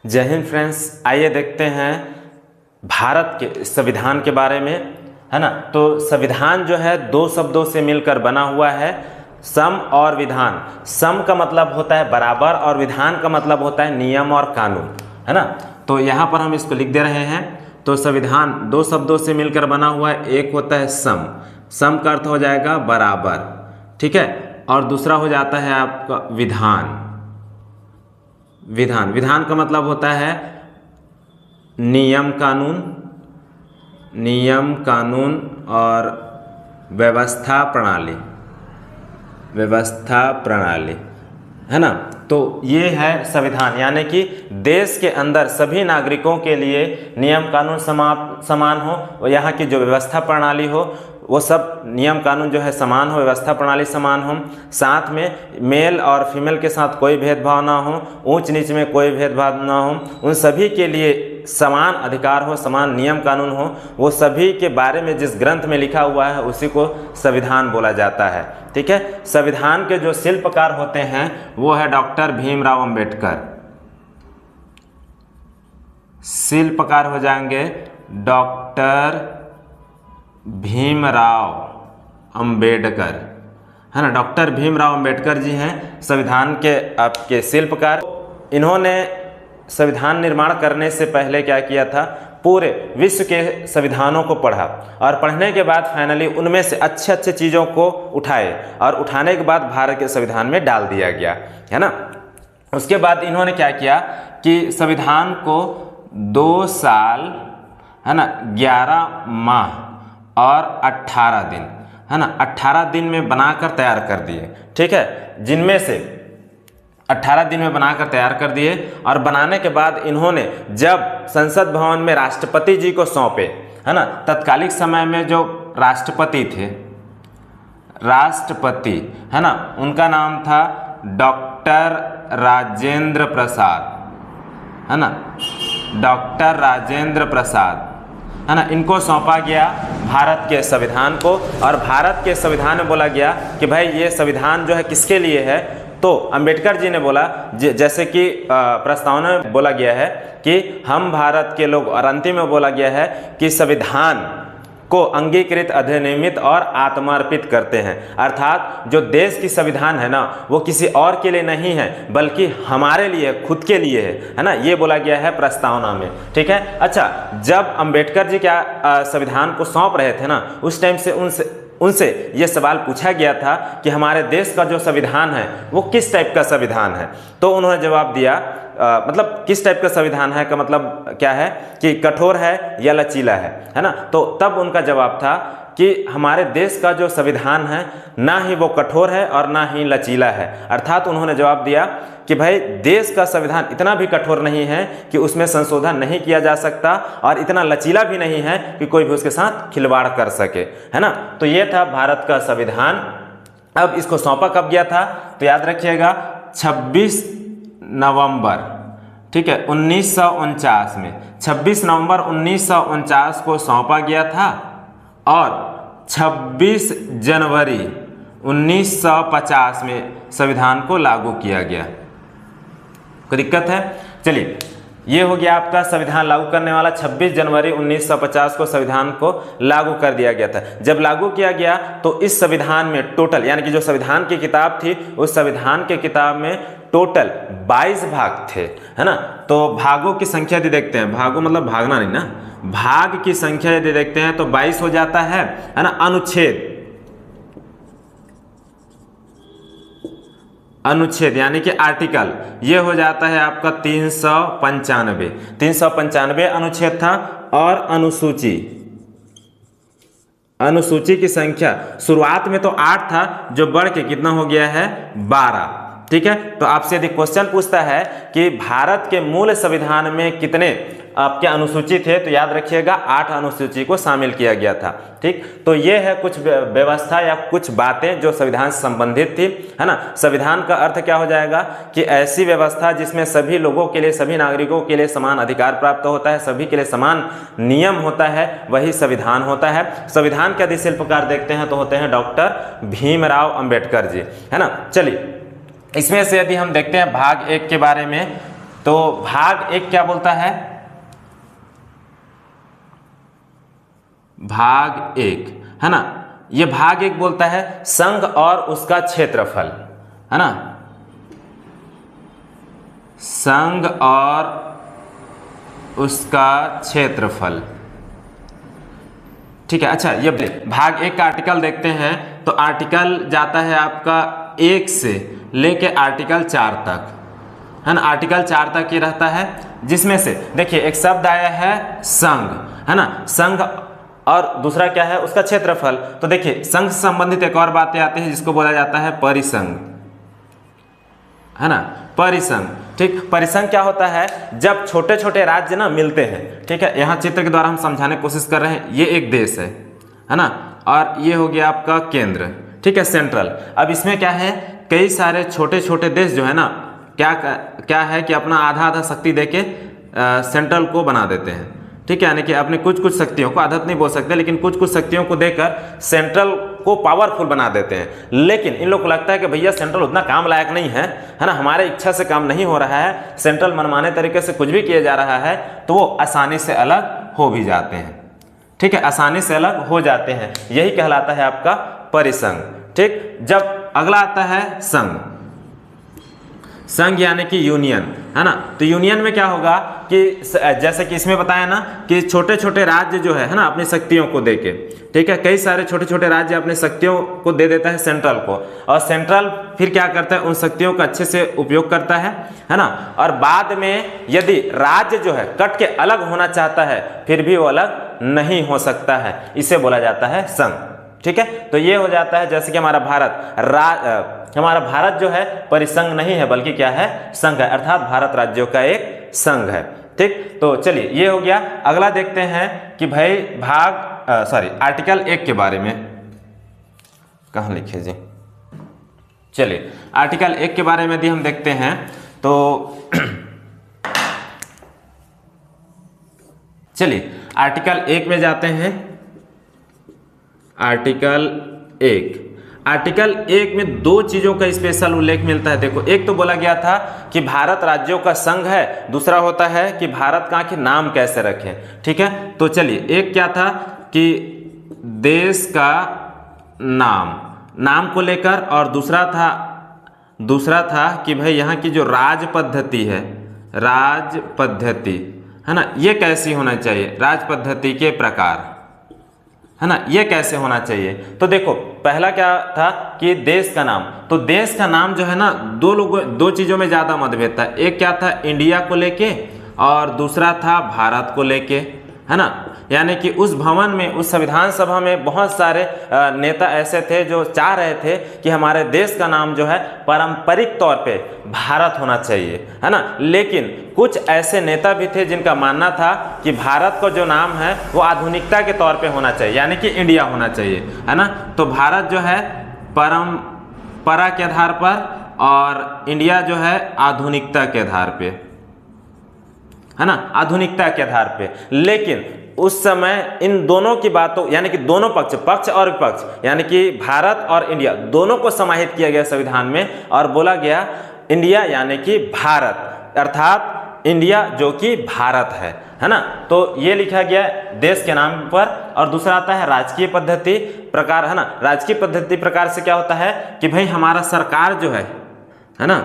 जय हिंद फ्रेंड्स, आइए देखते हैं भारत के संविधान के बारे में, है ना। तो संविधान जो है दो शब्दों से मिलकर बना हुआ है, सम और विधान। सम का मतलब होता है बराबर और विधान का मतलब होता है नियम और कानून, है ना। तो यहाँ पर हम इसको लिख दे रहे हैं। तो संविधान दो शब्दों से मिलकर बना हुआ है, एक होता है सम, सम का अर्थ हो जाएगा बराबर, ठीक है, और दूसरा हो जाता है आपका विधान। विधान विधान का मतलब होता है नियम कानून, नियम कानून और व्यवस्था प्रणाली, व्यवस्था प्रणाली, है ना। तो ये है संविधान, यानी कि देश के अंदर सभी नागरिकों के लिए नियम कानून समान हो, और यहाँ की जो व्यवस्था प्रणाली हो वो सब नियम कानून जो है समान हो, व्यवस्था प्रणाली समान हो, साथ में मेल और फीमेल के साथ कोई भेदभाव ना हो, ऊंच नीच में कोई भेदभाव ना हो, उन सभी के लिए समान अधिकार हो, समान नियम कानून हो। वो सभी के बारे में जिस ग्रंथ में लिखा हुआ है उसी को संविधान बोला जाता है, ठीक है। संविधान के जो शिल्पकार होते हैं वो है डॉक्टर भीमराव अंबेडकर। शिल्पकार हो जाएंगे डॉक्टर भीमराव अंबेडकर, है ना। डॉक्टर भीमराव अंबेडकर जी हैं संविधान के आपके शिल्पकार। इन्होंने संविधान निर्माण करने से पहले क्या किया था, पूरे विश्व के संविधानों को पढ़ा और पढ़ने के बाद फाइनली उनमें से अच्छे अच्छे चीज़ों को उठाए और उठाने के बाद भारत के संविधान में डाल दिया गया, है ना। उसके बाद इन्होंने क्या किया कि संविधान को 2 साल, है ना, 11 माह और 18 दिन, है ना, 18 दिन में बनाकर तैयार कर दिए, ठीक है। जिनमें से 18 दिन में बनाकर तैयार कर दिए और बनाने के बाद इन्होंने जब संसद भवन में राष्ट्रपति जी को सौंपे, है ना, तत्कालिक समय में जो राष्ट्रपति थे, राष्ट्रपति, है ना, उनका नाम था डॉक्टर राजेंद्र प्रसाद, है ना, डॉक्टर राजेंद्र प्रसाद, है ना। इनको सौंपा गया भारत के संविधान को और भारत के संविधान में बोला गया कि भाई ये संविधान जो है किसके लिए है। तो अंबेडकर जी ने बोला, जैसे कि प्रस्तावना में बोला गया है कि हम भारत के लोग, और अंतिम में बोला गया है कि संविधान को अंगीकृत, अधिनियमित और आत्मार्पित करते हैं। अर्थात जो देश की संविधान है ना वो किसी और के लिए नहीं है बल्कि हमारे लिए, खुद के लिए है ना। ये बोला गया है प्रस्तावना में, ठीक है। अच्छा, जब अंबेडकर जी क्या संविधान को सौंप रहे थे ना, उस टाइम से उनसे ये सवाल पूछा गया था कि हमारे देश का जो संविधान है वो किस टाइप का संविधान है। तो उन्होंने जवाब दिया, मतलब किस टाइप का संविधान है का मतलब क्या है कि कठोर है या लचीला है ना। तो तब उनका जवाब था कि हमारे देश का जो संविधान है ना ही वो कठोर है और ना ही लचीला है। अर्थात उन्होंने जवाब दिया कि भाई देश का संविधान इतना भी कठोर नहीं है कि उसमें संशोधन नहीं किया जा सकता और इतना लचीला भी नहीं है कि कोई भी उसके साथ खिलवाड़ कर सके, है ना। तो ये था भारत का संविधान। अब इसको सौंपा कब गया था, तो याद रखिएगा 26 नवंबर, ठीक है, 1949 में, 26 नवंबर 1949 को सौंपा गया था और 26 जनवरी 1950 में संविधान को लागू किया गया। कोई दिक्कत है? चलिए, ये हो गया आपका संविधान लागू करने वाला। 26 जनवरी 1950 को संविधान को लागू कर दिया गया था। जब लागू किया गया तो इस संविधान में टोटल, यानी कि जो संविधान की किताब थी उस संविधान के किताब में टोटल 22 भाग थे, है ना। तो भागों की संख्या यदि देखते हैं, भागों मतलब भागना नहीं ना, भाग की संख्या यदि देखते हैं तो 22 हो जाता है ना। अनुच्छेद, अनुच्छेद यानी कि आर्टिकल, ये हो जाता है आपका 395 अनुच्छेद था। और अनुसूची, अनुसूची की संख्या शुरुआत में तो 8 था, जो बढ़ के कितना हो गया है 12, ठीक है। तो आपसे यदि क्वेश्चन पूछता है कि भारत के मूल संविधान में कितने आपके अनुसूची थे, तो याद रखिएगा 8 अनुसूची को शामिल किया गया था, ठीक। तो ये है कुछ व्यवस्था या कुछ बातें जो संविधान से संबंधित थी, है ना। संविधान का अर्थ क्या हो जाएगा कि ऐसी व्यवस्था जिसमें सभी लोगों के लिए, सभी नागरिकों के लिए समान अधिकार प्राप्त होता है, सभी के लिए समान नियम होता है, वही संविधान होता है। संविधान के यदि शिल्पकार देखते हैं तो होते हैं डॉक्टर भीमराव अंबेडकर जी, है ना। चलिए, इसमें से यदि हम देखते हैं भाग 1 के बारे में, तो भाग एक क्या बोलता है, भाग एक, है ना, ये भाग एक बोलता है संघ और उसका क्षेत्रफल, है ना, संघ और उसका क्षेत्रफल। ठीक है, अच्छा ये भाग एक का आर्टिकल देखते हैं। तो आर्टिकल जाता है आपका 1 से लेके आर्टिकल 4 तक, है ना, आर्टिकल 4 तक ये रहता है, जिसमें से देखिए एक शब्द आया है संघ, है ना, संघ, और दूसरा क्या है उसका क्षेत्रफल। तो देखिए संघ से संबंधित एक और बातें आती है जिसको बोला जाता है परिसंघ, है ना, परिसंघ। ठीक, परिसंघ क्या होता है, जब छोटे छोटे राज्य ना मिलते हैं। ठीक है, यहाँ चित्र के द्वारा हम समझाने की कोशिश कर रहे हैं। ये एक देश है ना, और ये हो गया आपका केंद्र, ठीक है, सेंट्रल। अब इसमें क्या है, कई सारे छोटे छोटे देश जो है ना, क्या है कि अपना आधा आधा शक्ति देके सेंट्रल को बना देते हैं। ठीक है, यानी कि अपने कुछ कुछ शक्तियों को, आदत नहीं बोल सकते, लेकिन कुछ कुछ शक्तियों को देकर सेंट्रल को पावरफुल बना देते हैं। लेकिन इन लोग को लगता है कि भैया सेंट्रल उतना काम लायक नहीं है ना, हमारे इच्छा से काम नहीं हो रहा है, सेंट्रल मनमाने तरीके से कुछ भी किया जा रहा है, तो वो आसानी से अलग हो भी जाते हैं। ठीक है, आसानी से अलग हो जाते हैं, यही कहलाता है आपका परिसंघ। ठीक, जब अगला आता है संघ, संघ यानी कि यूनियन, है ना। तो यूनियन में क्या होगा कि जैसे कि इसमें बताया ना कि छोटे छोटे राज्य जो है ना, अपनी शक्तियों को देके, ठीक है, कई सारे छोटे छोटे राज्य अपनी शक्तियों को दे देता है सेंट्रल को, और सेंट्रल फिर क्या करता है, उन शक्तियों का अच्छे से उपयोग करता है ना। और बाद में यदि राज्य जो है कट के अलग होना चाहता है, फिर भी वो अलग नहीं हो सकता है, इसे बोला जाता है संघ। ठीक है, तो ये हो जाता है जैसे कि हमारा भारत जो है परिसंघ नहीं है, बल्कि क्या है, संघ है, अर्थात भारत राज्यों का एक संघ है। ठीक, तो चलिए ये हो गया। अगला देखते हैं कि भाई आर्टिकल 1 के बारे में कहाँ लिखे जी, चलिए आर्टिकल 1 के बारे में यदि हम देखते हैं तो चलिए आर्टिकल 1 में जाते हैं। आर्टिकल 1 में दो चीजों का स्पेशल उल्लेख मिलता है। देखो, एक तो बोला गया था कि भारत राज्यों का संघ है, दूसरा होता है कि भारत का के नाम कैसे रखें। ठीक है, तो चलिए, एक क्या था कि देश का नाम को लेकर, और दूसरा था कि भाई यहाँ की जो राज पद्धति है ना, ये कैसी होना चाहिए, राज पद्धति के प्रकार, है ना, ये कैसे होना चाहिए। तो देखो, पहला क्या था कि देश का नाम, तो देश का नाम जो है ना, दो चीजों में ज्यादा मतभेद था। एक क्या था, इंडिया को लेके, और दूसरा था भारत को लेके, है ना। यानी कि उस भवन में, उस संविधान सभा में बहुत सारे नेता ऐसे थे जो चाह रहे थे कि हमारे देश का नाम जो है पारंपरिक तौर पे भारत होना चाहिए, है ना। लेकिन कुछ ऐसे नेता भी थे जिनका मानना था कि भारत का जो नाम है वो आधुनिकता के तौर पे होना चाहिए, यानी कि इंडिया होना चाहिए, है ना। तो भारत जो है परंपरा के आधार पर, और इंडिया जो है आधुनिकता के आधार पे, है ना, आधुनिकता के आधार पे। लेकिन उस समय इन दोनों की बातों, यानी कि दोनों पक्ष और विपक्ष, यानी कि भारत और इंडिया दोनों को समाहित किया गया संविधान में, और बोला गया इंडिया यानी कि भारत, अर्थात इंडिया जो कि भारत है ना। तो ये लिखा गया देश के नाम पर। और दूसरा आता है राजकीय पद्धति प्रकार, है ना। राजकीय पद्धति प्रकार से क्या होता है कि भाई हमारा सरकार जो है ना,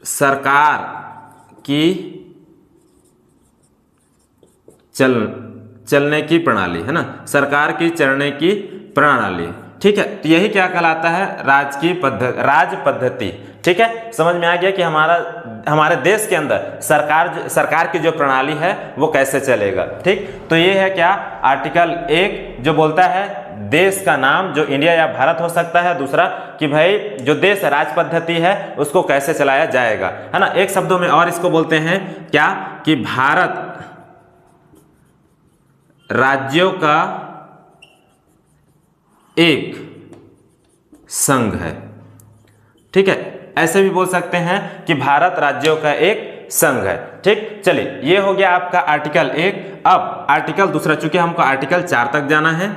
सरकार की चलने की प्रणाली, है ना, सरकार की चलने की प्रणाली। ठीक है, तो यही क्या कहलाता है, राज पद्धति। ठीक है, समझ में आ गया कि हमारे देश के अंदर सरकार की जो प्रणाली है वो कैसे चलेगा। ठीक, तो ये है क्या, आर्टिकल 1 जो बोलता है देश का नाम जो इंडिया या भारत हो सकता है, दूसरा कि भाई जो देश राज पद्धति है उसको कैसे चलाया जाएगा, है ना। एक शब्दों में और इसको बोलते हैं क्या, कि भारत राज्यों का एक संघ है। ठीक है, ऐसे भी बोल सकते हैं कि भारत राज्यों का एक संघ है। ठीक, चलिए ये हो गया आपका आर्टिकल 1। अब आर्टिकल दूसरा, चूंकि हमको आर्टिकल 4 तक जाना है,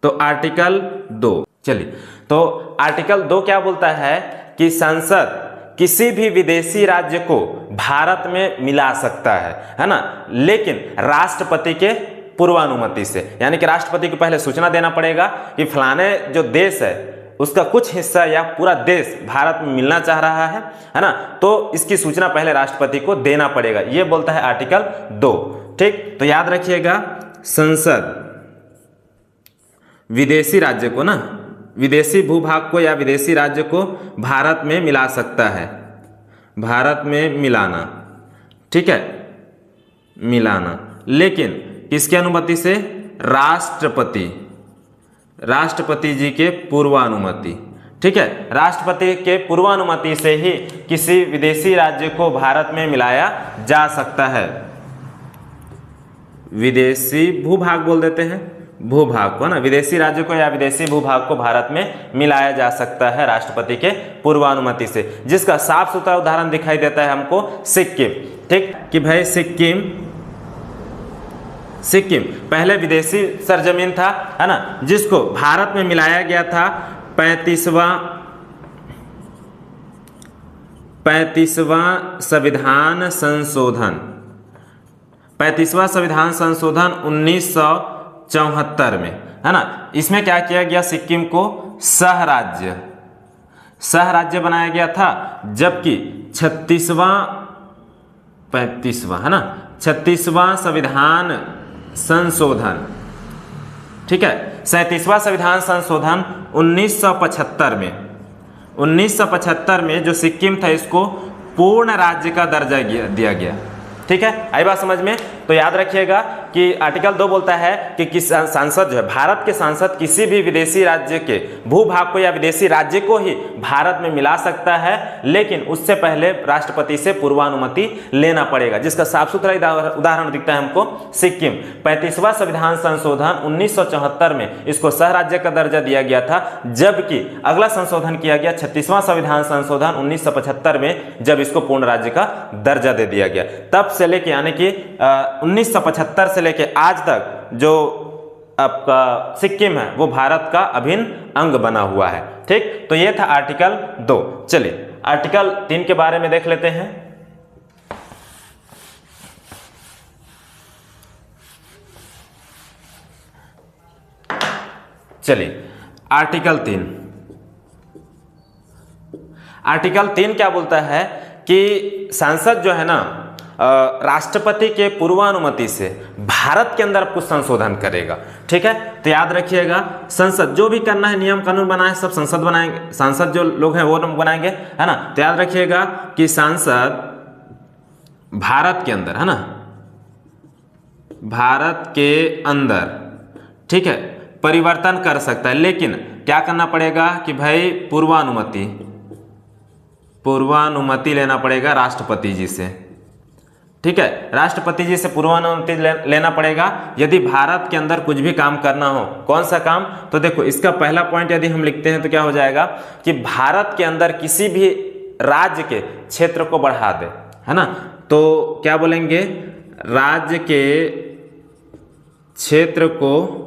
तो आर्टिकल 2, चलिए, तो आर्टिकल 2 क्या बोलता है कि संसद किसी भी विदेशी राज्य को भारत में मिला सकता है ना, लेकिन राष्ट्रपति के पूर्वानुमति से। यानी कि राष्ट्रपति को पहले सूचना देना पड़ेगा कि फलाने जो देश है उसका कुछ हिस्सा या पूरा देश भारत में मिलना चाह रहा है ना, तो इसकी सूचना पहले राष्ट्रपति को देना पड़ेगा। ये बोलता है आर्टिकल 2। ठीक, तो याद रखिएगा, संसद विदेशी राज्य को ना, विदेशी भूभाग को या विदेशी राज्य को भारत में मिला सकता है, भारत में मिलाना, ठीक है, मिलाना, लेकिन किसकी अनुमति से? राष्ट्रपति जी के पूर्वानुमति। ठीक है, राष्ट्रपति के पूर्वानुमति से ही किसी विदेशी राज्य को भारत में मिलाया जा सकता है। विदेशी भूभाग बोल देते हैं, भूभाग को ना, विदेशी राज्य को या विदेशी भूभाग को भारत में मिलाया जा सकता है राष्ट्रपति के पूर्वानुमति से, जिसका साफ सुथरा उदाहरण दिखाई देता है हमको सिक्किम। ठीक, कि भाई सिक्किम पहले विदेशी सरजमीन था, है ना, जिसको भारत में मिलाया गया था 35वां संविधान संशोधन, 35वां संविधान संशोधन 1974 में, है ना। इसमें क्या किया गया? सिक्किम को सह राज्य बनाया गया था, जबकि 35वां है ना, 36वां संविधान संशोधन, ठीक है, 37वां संविधान संशोधन 1975 में जो सिक्किम था इसको पूर्ण राज्य का दर्जा दिया गया। ठीक है, आई बात समझ में? तो याद रखिएगा कि आर्टिकल 2 बोलता है कि सांसद जो है, भारत के सांसद किसी भी विदेशी राज्य के भूभाग को या विदेशी राज्य को ही भारत में मिला सकता है, लेकिन उससे पहले राष्ट्रपति से पूर्वानुमति लेना पड़ेगा, जिसका साफ सुथरा उदाहरण दिखता है हमको सिक्किम। 35वां संविधान संशोधन 1974 में इसको सह राज्य का दर्जा दिया गया था, जबकि अगला संशोधन किया गया 36वां संविधान संशोधन 1975 में, जब इसको पूर्ण राज्य का दर्जा दे दिया गया। तब से लेके यानी कि 1975 से लेके आज तक जो आपका सिक्किम है वो भारत का अभिन्न अंग बना हुआ है। ठीक, तो ये था आर्टिकल 2। चलिए आर्टिकल 3 के बारे में देख लेते हैं। चलिए आर्टिकल 3 क्या बोलता है कि सांसद जो है ना, राष्ट्रपति के पूर्वानुमति से भारत के अंदर कुछ संशोधन करेगा। ठीक है, तो याद रखिएगा, संसद जो भी करना है, नियम कानून बनाए, सब संसद बनाएंगे, सांसद जो लोग हैं वो बनाएंगे, है ना। तो याद रखिएगा कि सांसद भारत के अंदर, है ना, भारत के अंदर, ठीक है, परिवर्तन कर सकता है, लेकिन क्या करना पड़ेगा कि भाई पूर्वानुमति लेना पड़ेगा राष्ट्रपति जी से। ठीक है, राष्ट्रपति जी से पूर्वानुमति लेना पड़ेगा यदि भारत के अंदर कुछ भी काम करना हो। कौन सा काम? तो देखो, इसका पहला पॉइंट यदि हम लिखते हैं तो क्या हो जाएगा कि भारत के अंदर किसी भी राज्य के क्षेत्र को बढ़ा दे, है ना। तो क्या बोलेंगे? राज्य के क्षेत्र को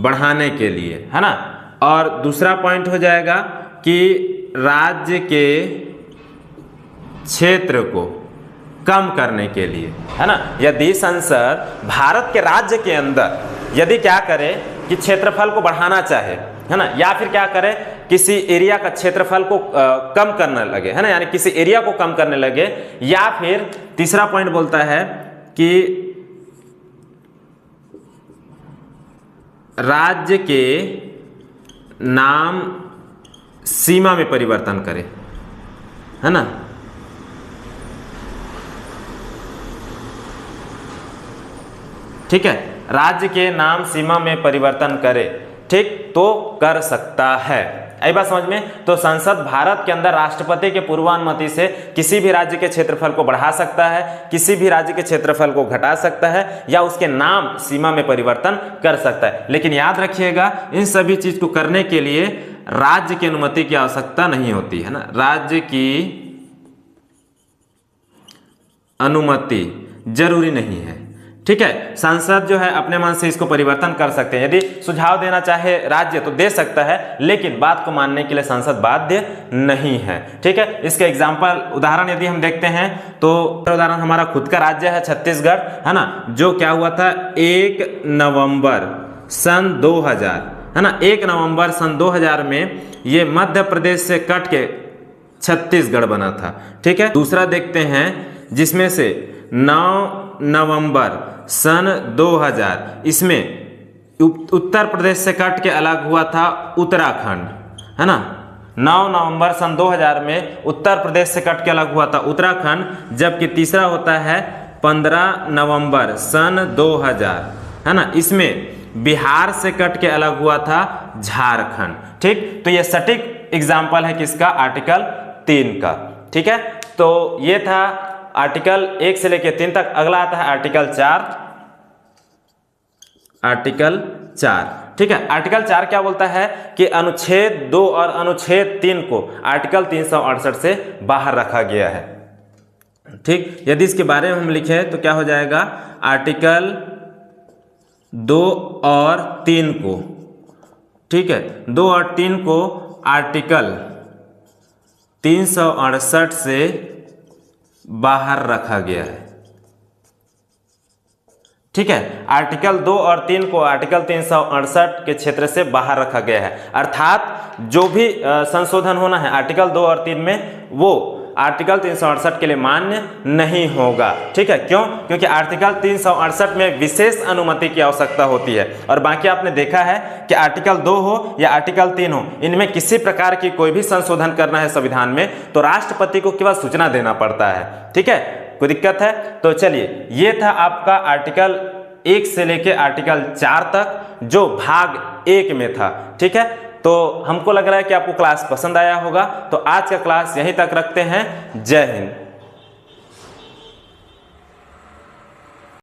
बढ़ाने के लिए, है ना। और दूसरा पॉइंट हो जाएगा कि राज्य के क्षेत्र को कम करने के लिए, है ना। यदि संसद भारत के राज्य के अंदर यदि क्या करे कि क्षेत्रफल को बढ़ाना चाहे, है ना, या फिर क्या करे किसी एरिया का क्षेत्रफल को कम करने लगे, है ना, यानी किसी एरिया को कम करने लगे, या फिर तीसरा पॉइंट बोलता है कि राज्य के नाम सीमा में परिवर्तन करे, है ना। ठीक है, राज्य के नाम सीमा में परिवर्तन करे, ठीक, तो कर सकता है। आई बात समझ में? तो संसद भारत के अंदर राष्ट्रपति के पूर्वानुमति से किसी भी राज्य के क्षेत्रफल को बढ़ा सकता है, किसी भी राज्य के क्षेत्रफल को घटा सकता है, या उसके नाम सीमा में परिवर्तन कर सकता है। लेकिन याद रखिएगा, इन सभी चीज को करने के लिए राज्य की अनुमति की आवश्यकता नहीं होती, है ना। राज्य की अनुमति जरूरी नहीं है, ठीक है, सांसद जो है अपने मन से इसको परिवर्तन कर सकते हैं। यदि सुझाव देना चाहे राज्य तो दे सकता है, लेकिन बात को मानने के लिए सांसद बाध्य नहीं है। ठीक है, इसके एग्जाम्पल उदाहरण यदि हम देखते हैं तो उदाहरण हमारा खुद का राज्य है छत्तीसगढ़, है ना, जो क्या हुआ था 1 नवंबर सन 2000, है ना, 1 नवंबर सन 2000 में ये मध्य प्रदेश से कट के छत्तीसगढ़ बना था। ठीक है, दूसरा देखते हैं जिसमें से 9 नवंबर सन 2000, इसमें उत्तर प्रदेश से कट के अलग हुआ था उत्तराखंड, है ना। 9 नवंबर सन 2000 में उत्तर प्रदेश से कट के अलग हुआ था उत्तराखंड, जबकि तीसरा होता है 15 नवंबर सन 2000, है ना, इसमें बिहार से कट के अलग हुआ था झारखंड। ठीक, तो ये सटीक एग्जाम्पल है किसका, आर्टिकल 3 का। ठीक है, तो ये था आर्टिकल 1 से लेकर 3 तक। अगला आता है आर्टिकल 4। आर्टिकल 4, ठीक है, आर्टिकल 4 क्या बोलता है कि अनुच्छेद 2 और अनुच्छेद 3 को आर्टिकल 368 से बाहर रखा गया है। ठीक, यदि इसके बारे में हम लिखें तो क्या हो जाएगा, आर्टिकल 2 और 3 को, ठीक है, 2 और 3 को आर्टिकल 368 से बाहर रखा गया है। ठीक है, आर्टिकल 2 और 3 को आर्टिकल 368 के क्षेत्र से बाहर रखा गया है, अर्थात जो भी संशोधन होना है आर्टिकल 2 और 3 में वो आर्टिकल 368 के लिए मान्य नहीं होगा। ठीक है, क्यों? क्योंकि आर्टिकल 368 में विशेष अनुमति की आवश्यकता होती है, और बाकी आपने देखा है कि आर्टिकल 2 हो या आर्टिकल 3 हो, इनमें किसी प्रकार की कोई भी संशोधन करना है संविधान में तो राष्ट्रपति को केवल सूचना देना पड़ता है। ठीक है, कोई दिक्कत है? तो चलिए, ये था आपका आर्टिकल 1 से लेके आर्टिकल 4 तक, जो भाग 1 में था। ठीक है, तो हमको लग रहा है कि आपको क्लास पसंद आया होगा, तो आज का क्लास यहीं तक रखते हैं। जय हिंद।